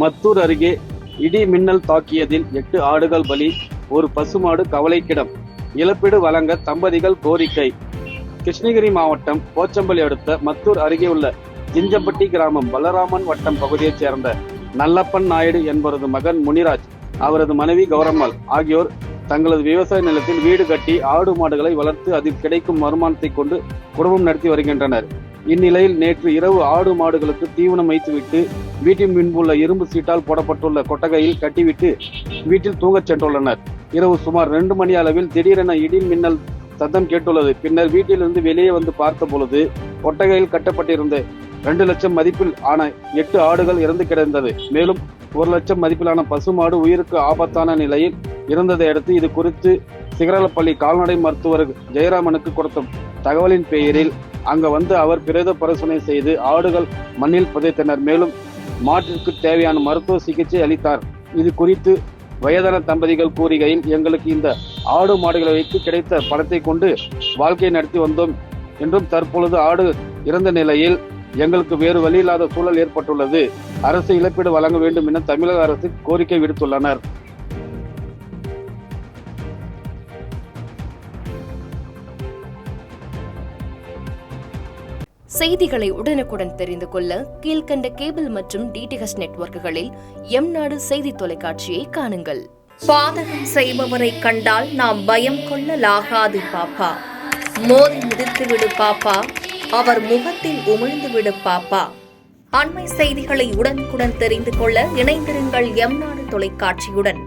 மத்தூர் அருகே இடி மின்னல் தாக்கியதில் 8 ஆடுகள் பலி, ஒரு பசுமாடு கவலைக்கிடம். இழப்பீடு வழங்க தம்பதிகள் கோரிக்கை. கிருஷ்ணகிரி மாவட்டம் போச்சம்பள்ளி அடுத்த மத்தூர் அருகே உள்ள ஜிஞ்சம்பட்டி கிராமம் பலராமன் வட்டம் பகுதியைச் சேர்ந்த நல்லப்பன் நாயுடு என்பவரது மகன் முனிராஜ், அவரது மனைவி கௌரம்மாள் ஆகியோர் தங்களது விவசாய நிலத்தில் வீடு கட்டி ஆடு மாடுகளை வளர்த்து அதில் கிடைக்கும் வருமானத்தை கொண்டு குடும்பம் நடத்தி வருகின்றனர். இந்நிலையில் நேற்று இரவு ஆடு மாடுகளுக்கு தீவனம் வைத்துவிட்டு வீட்டின் முன்புள்ள இரும்பு சீட்டால் போடப்பட்டுள்ள கொட்டகையில் கட்டிவிட்டு வீட்டில் தூங்கச் சென்றுள்ளனர். இரவு சுமார் 2 மணி அளவில் திடீரென இடி மின்னல் சத்தம் கேட்டுள்ளது. பின்னர் வீட்டிலிருந்து வெளியே வந்து பார்த்த பொழுது கொட்டகையில் கட்டப்பட்டிருந்த 2 லட்சம் மதிப்பில் ஆன 8 ஆடுகள் இறந்து கிடந்தது. மேலும் 1 லட்சம் மதிப்பிலான பசுமாடு உயிருக்கு ஆபத்தான நிலையில் இருந்ததை அடுத்து இது குறித்து சிகரலப்பள்ளி கால்நடை மருத்துவர் ஜெயராமனுக்கு கொடுத்த தகவலின் பெயரில் அங்கு வந்து அவர் பிரேத பரிசோதனை செய்து ஆடுகள் மண்ணில் புதைத்தனர். மேலும் மாட்டிற்கு தேவையான மருத்துவ சிகிச்சை அளித்தார். இது குறித்து வயதான தம்பதிகள் கூறுகையில், எங்களுக்கு இந்த ஆடு மாடுகளை வைத்து கிடைத்த பணத்தை கொண்டு வாழ்க்கை நடத்தி வந்தோம் என்றும் தற்பொழுது ஆடு இறந்த நிலையில் எங்களுக்கு வேறு வழியில்லாத சூழல் ஏற்பட்டுள்ளது. அரசு இழப்பீடு வழங்க வேண்டும் என தமிழக அரசு கோரிக்கை விடுத்துள்ளனர். செய்திகளை உடனுக்குடன் தெரிந்து கொள்ள கீழ்கண்ட கேபிள் மற்றும் டிடிஎச் நெட்வொர்க்குகளில் எம்நாடு செய்தி தொலைக்காட்சியை காணுங்கள். பாதகம் செய்பவரை கண்டால் நாம் பயம் கொள்ளலாகாது பாப்பா. மோதி மிதித்துவிடு பாப்பா, அவர் முகத்தில் உமிழ்ந்துவிடு பாப்பா. அண்மை செய்திகளை உடனுக்குடன் தெரிந்து கொள்ள இணைந்திருங்கள் எம்நாடு தொலைக்காட்சியுடன்.